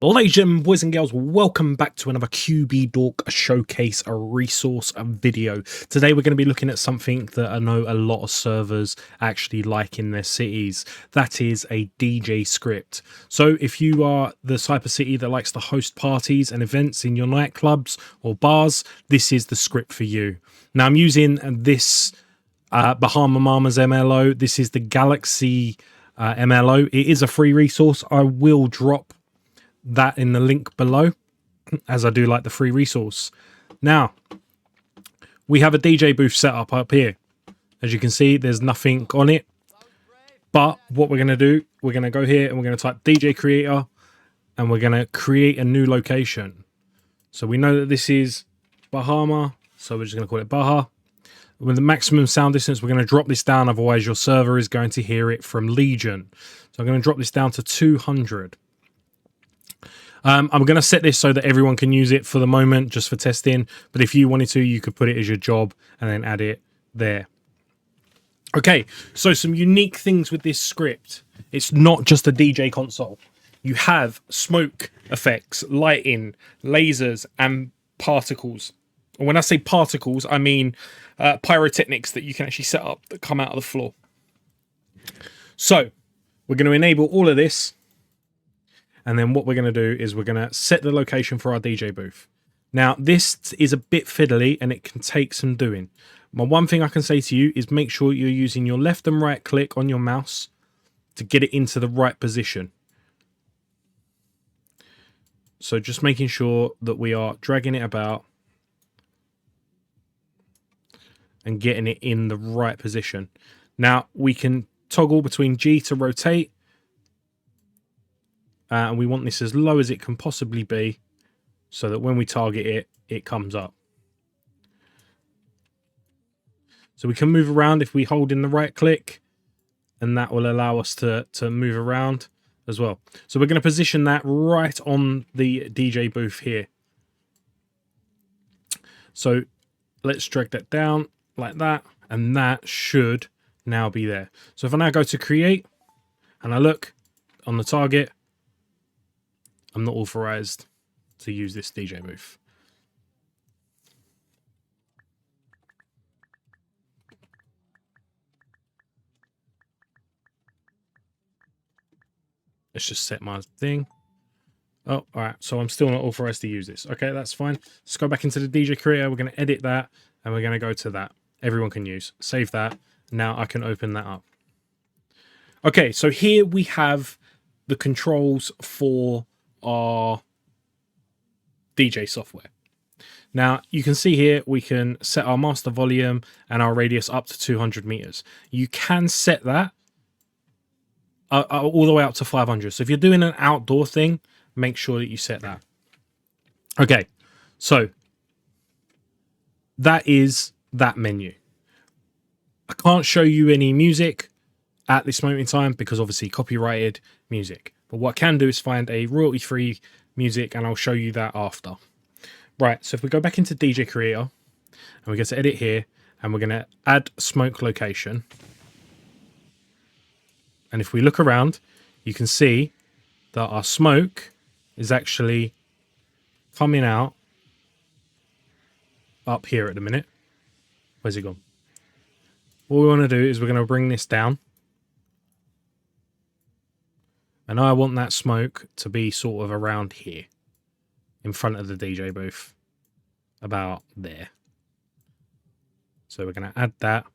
Ladies and gentlemen, boys and girls, welcome back to another QbDork showcase, a resource video. Today we're going to be looking at something that I know a lot of servers actually like in their cities. That is a DJ script. So if you are the type of city that likes to host parties and events in your nightclubs or bars, this is the script for you. Now I'm using this Bahama Mama's MLO. This is the Galaxy MLO. It is a free resource. I will drop that in the link below, as I do like the free resource. Now we have a DJ booth set up here. As you can see, there's nothing on it, but what we're going to do, we're going to go here and we're going to type DJ creator and we're going to create a new location. So we know that this is Bahama, so we're just going to call it Baja. With the maximum sound distance, we're going to drop this down, otherwise your server is going to hear it from Legion. So I'm going to drop this down to 200. I'm going to set this so that everyone can use it for the moment, just for testing. But if you wanted to, you could put it as your job and then add it there. Okay, so some unique things with this script. It's not just a DJ console. You have smoke effects, lighting, lasers, and particles. And when I say particles, I mean pyrotechnics that you can actually set up that come out of the floor. So we're going to enable all of this. And then what we're going to do is we're going to set the location for our DJ booth. Now, this is a bit fiddly and it can take some doing. My one thing I can say to you is make sure you're using your left and right click on your mouse to get it into the right position. So just making sure that we are dragging it about and getting it in the right position. Now, we can toggle between G to rotate. And we want this as low as it can possibly be so that when we target it, it comes up. So we can move around if we hold in the right click, and that will allow us to move around as well. So we're going to position that right on the DJ booth here. So let's drag that down like that, and that should now be there. So if I now go to create and I look on the target, I'm not authorized to use this DJ booth. Let's just set my thing. Oh, all right. So I'm still not authorized to use this. Okay, that's fine. Let's go back into the DJ creator. We're going to edit that and we're going to go to that. Everyone can use. Save that. Now I can open that up. Okay, so here we have the controls for our DJ software. Now you can see here we can set our master volume and our radius up to 200 meters. You can set that all the way up to 500. So if you're doing an outdoor thing, make sure that you set that. Okay, so that is that menu. I can't show you any music at this moment in time because obviously copyrighted music. But what I can do is find a royalty-free music and I'll show you that after. Right, so if we go back into DJ Creator and we go to edit here and we're going to add smoke location. And if we look around, you can see that our smoke is actually coming out up here at the minute. Where's it gone? What we want to do is we're going to bring this down. And I want that smoke to be sort of around here in front of the DJ booth, about there. So we're going to add that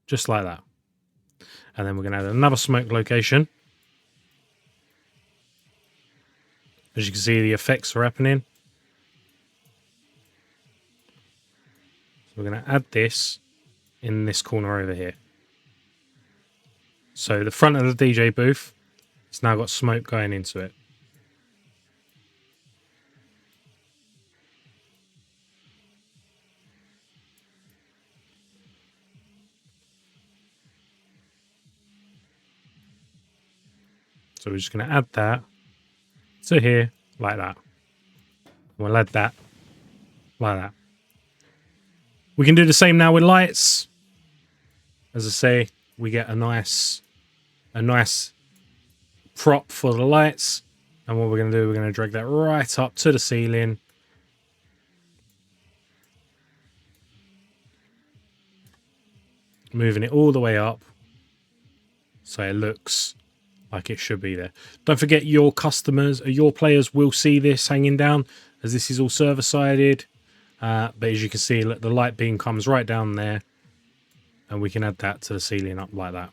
just like that. And then we're going to add another smoke location. As you can see, the effects are happening. So we're going to add this in this corner over here. So the front of the DJ booth, it's now got smoke going into it. So we're just going to add that to here like that. We'll add that like that. We can do the same now with lights. As I say, we get a nice prop for the lights. And what we're going to do, we're going to drag that right up to the ceiling. Moving it all the way up so it looks like it should be there. Don't forget your customers, your players will see this hanging down as this is all server-sided. But as you can see, look, the light beam comes right down there and we can add that to the ceiling up like that.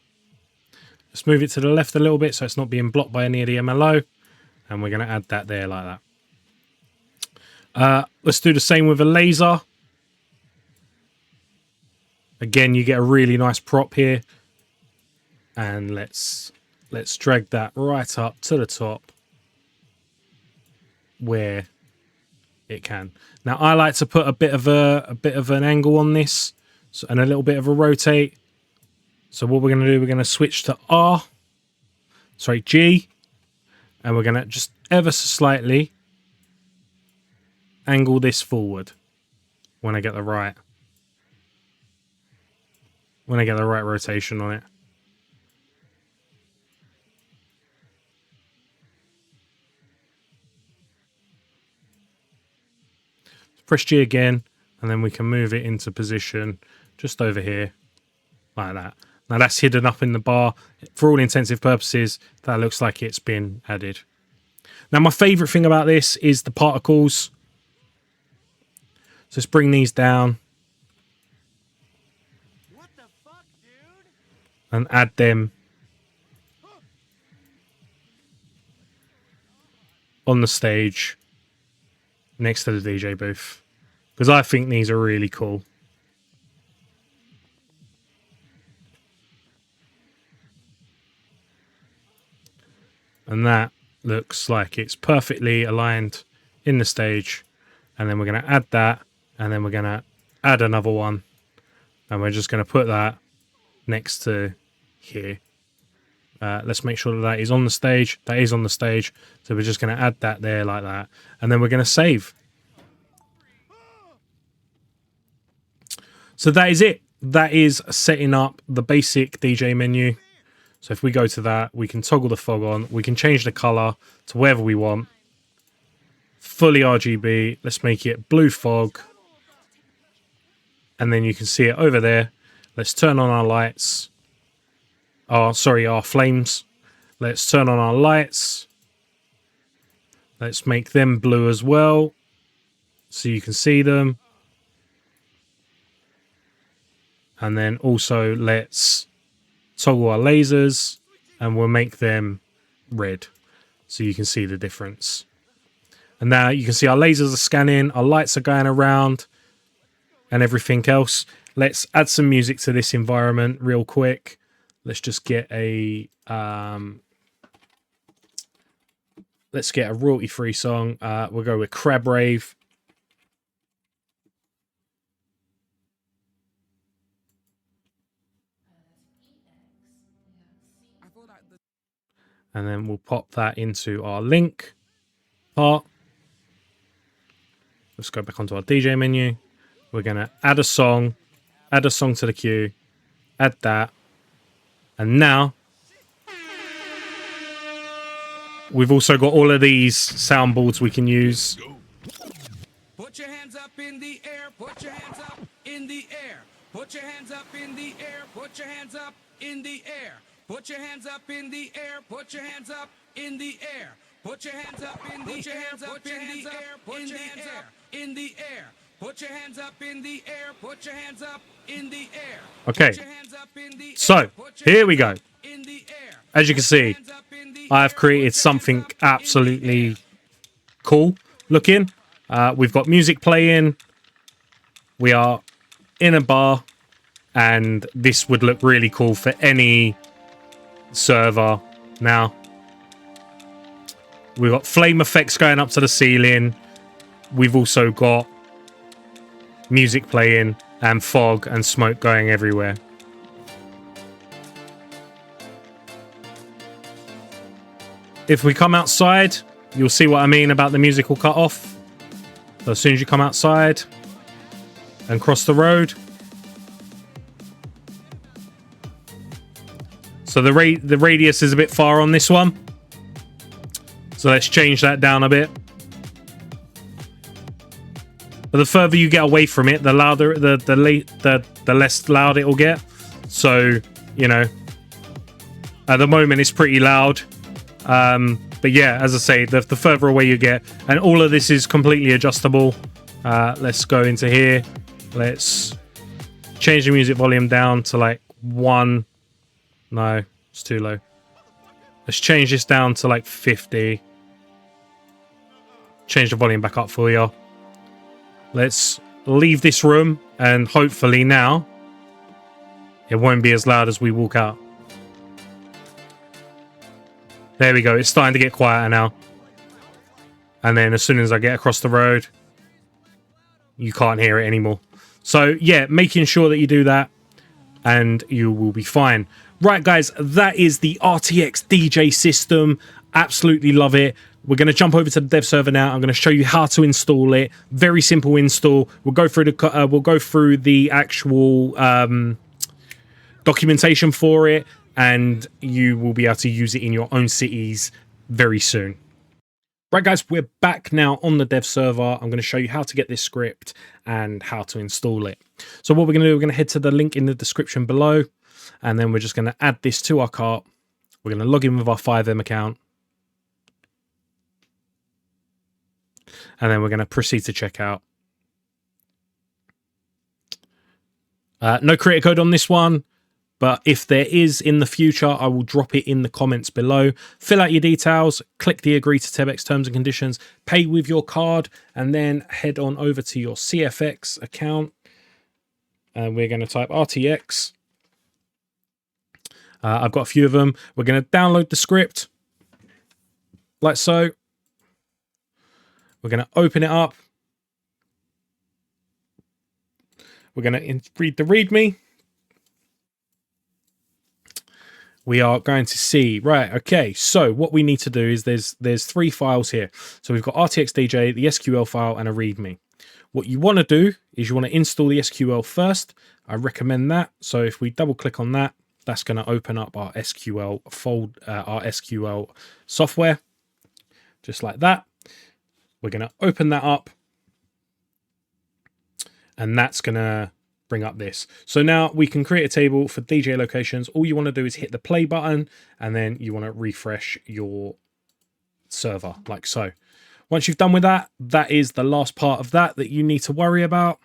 Let's move it to the left a little bit so it's not being blocked by any of the MLO. And we're going to add that there like that. Let's do the same with a laser. Again, you get a really nice prop here. And let's drag that right up to the top where it can. Now I like to put a bit of an angle on this, so, and a little bit of a rotate. So what we're going to do, we're going to switch to G, and we're going to just ever so slightly angle this forward when I get the right rotation on it. Press G again, and then we can move it into position just over here, like that. Now that's hidden up in the bar. For all intensive purposes, that looks like it's been added. Now my favourite thing about this is the particles. So let's bring these down. What the fuck, dude? And add them on the stage next to the DJ booth, because I think these are really cool. And that looks like it's perfectly aligned in the stage. And then we're going to add that, and then we're going to add another one, and we're just going to put that next to here. Let's make sure that that is on the stage. That is on the stage. So we're just going to add that there like that. And then we're going to save. So that is it. That is setting up the basic DJ menu. So if we go to that, we can toggle the fog on. We can change the color to wherever we want. Fully RGB. Let's make it blue fog. And then you can see it over there. Let's turn on our lights. Our flames. Let's turn on our lights. Let's make them blue as well, so you can see them. And then also let's toggle our lasers, and we'll make them red, so you can see the difference. And now you can see our lasers are scanning, our lights are going around, and everything else. Let's add some music to this environment real quick. Let's just get a royalty-free song. We'll go with Crab Rave. And then we'll pop that into our link part. Let's go back onto our DJ menu. We're going to add a song to the queue, add that. And now we've also got all of these soundboards we can use. Put your hands up in the air, put your hands up in the air. Put your hands up in the air, put your hands up in the air. Put your hands up in the air, put your hands up in the air. Put your hands up in the air, put your hands up in the air, in the air. Put your hands up in the air, put your hands up in the air. Okay, so here we go. As you can see, I've created something absolutely cool looking. We've got music playing. We are in a bar, and this would look really cool for any server. Now we've got flame effects going up to the ceiling. We've also got music playing and fog and smoke going everywhere. If we come outside, you'll see what I mean about the musical cut off. So as soon as you come outside and cross the road, so the radius is a bit far on this one. So So let's change that down a bit. But the further you get away from it, the louder, the less loud it will get. So, you know, at the moment it's pretty loud. But yeah, as I say, the further away you get, and all of this is completely adjustable. Let's go into here. Let's change the music volume down to like 1. No, it's too low. Let's change this down to like 50. Change the volume back up for you. Let's leave this room, and hopefully now it won't be as loud as we walk out. There we go. It's starting to get quieter now. And then as soon as I get across the road, you can't hear it anymore. So yeah, making sure that you do that and you will be fine. Right, guys, that is the RTX DJ system. Absolutely love it. We're going to jump over to the dev server now. I'm going to show you how to install it. Very simple install. We'll go through the actual documentation for it, and you will be able to use it in your own cities very soon. Right, guys, we're back now on the dev server. I'm going to show you how to get this script and how to install it. So what we're going to do, we're going to head to the link in the description below, and then we're just going to add this to our cart. We're going to log in with our FiveM account, and then we're going to proceed to checkout. No creator code on this one, but if there is in the future, I will drop it in the comments below. Fill out your details, click the agree to TebEx terms and conditions, pay with your card, and then head on over to your CFX account. And we're going to type RTX. I've got a few of them. We're going to download the script like so. We're going to open it up. We're going to read the README. We are going to see, right, okay, so what we need to do is there's 3 files here. So we've got RTX DJ, the SQL file, and a README. What you want to do is you want to install the SQL first. I recommend that. So if we double click on that, that's going to open up our SQL our SQL software, just like that. We're going to open that up, and that's going to bring up this. So now we can create a table for DJ locations. All you want to do is hit the play button, and then you want to refresh your server like so. Once you've done with that, that is the last part of that you need to worry about.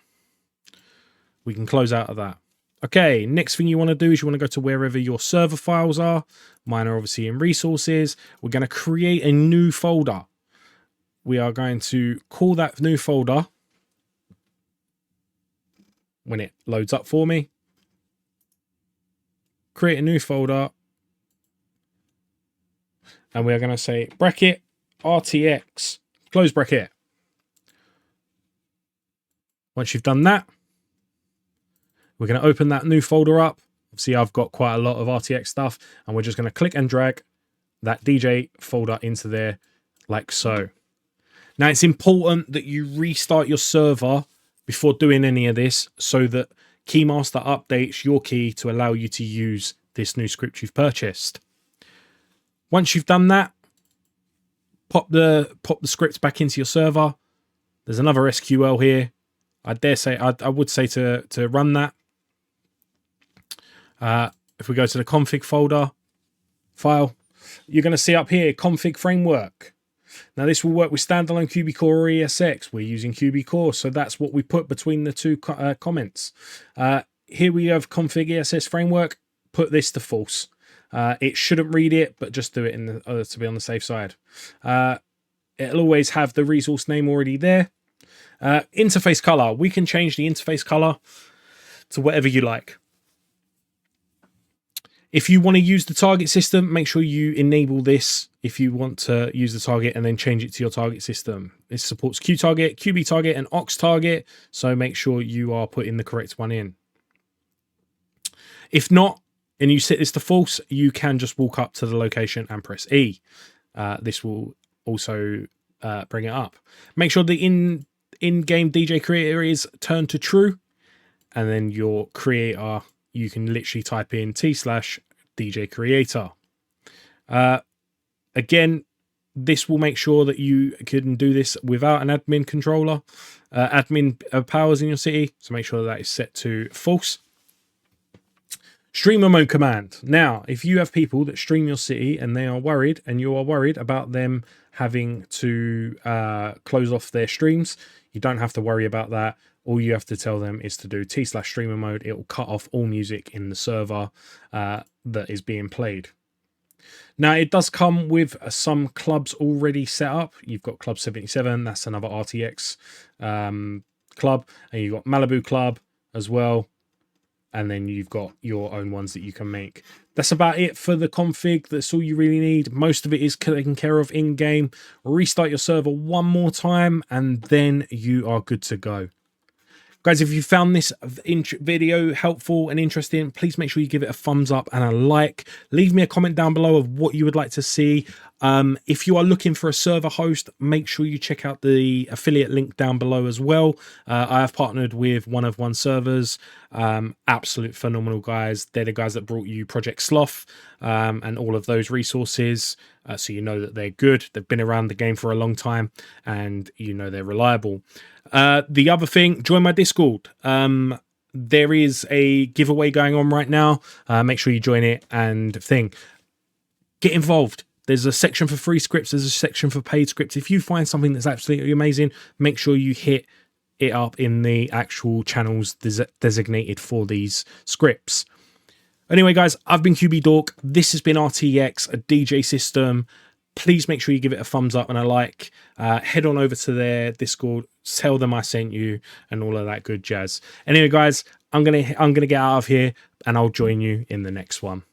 We can close out of that. Okay, next thing you want to do is you want to go to wherever your server files are. Mine are obviously in resources. We're going to create a new folder. We are going to call that new folder when it loads up for me. Create a new folder. And we are going to say bracket RTX, close bracket. Once you've done that, we're going to open that new folder up. See, I've got quite a lot of RTX stuff, and we're just going to click and drag that DJ folder into there like so. Now, it's important that you restart your server before doing any of this so that Keymaster updates your key to allow you to use this new script you've purchased. Once you've done that, pop the script back into your server. There's another SQL here. I dare say, I would say to run that. If we go to the config folder file, you're going to see up here config framework. Now this will work with standalone QBCore or ESX. We're using QBCore, so that's what we put between the two comments. Here we have config ESX framework. Put this to false. It shouldn't read it, but just do it in the, to be on the safe side. It'll always have the resource name already there. Interface color. We can change the interface color to whatever you like. If you want to use the target system, make sure you enable this if you want to use the target and then change it to your target system. This supports QTarget, QBTarget, and OXTarget, so make sure you are putting the correct one in. If not, and you set this to false, you can just walk up to the location and press E. This will also bring it up. Make sure the in-game DJ creator is turned to true, and then your creator, you can literally type in /DJ creator. Again, This will make sure that you can do this without an admin controller, admin powers in your city. So make sure that is set to false. Streamer mode command. Now, if you have people that stream your city and they are worried, and you are worried about them having to close off their streams, you don't have to worry about that. All you have to tell them is to do t/streamer mode. It will cut off all music in the server that is being played. Now, it does come with some clubs already set up. You've got Club 77, that's another RTX club, and you've got Malibu Club as well. And then you've got your own ones that you can make. That's about it for the config. That's all you really need. Most of it is taken care of in-game. Restart your server one more time, and then you are good to go. Guys, if you found this video helpful and interesting, please make sure you give it a thumbs up and a like. Leave me a comment down below of what you would like to see. If you are looking for a server host, make sure you check out the affiliate link down below as well. I have partnered with One of One servers. Absolute phenomenal guys. They're the guys that brought you Project Sloth and all of those resources. So you know that they're good. They've been around the game for a long time, and you know they're reliable. The other thing, join my Discord. There is a giveaway going on right now. Make sure you join it and get involved. There's a section for free scripts. There's a section for paid scripts. If you find something that's absolutely amazing, make sure you hit it up in the actual channels designated for these scripts. Anyway, guys, I've been QbDork. This has been RTX, a DJ system. Please make sure you give it a thumbs up and a like. Head on over to their Discord, tell them I sent you, and all of that good jazz. Anyway, guys, I'm gonna get out of here, and I'll join you in the next one.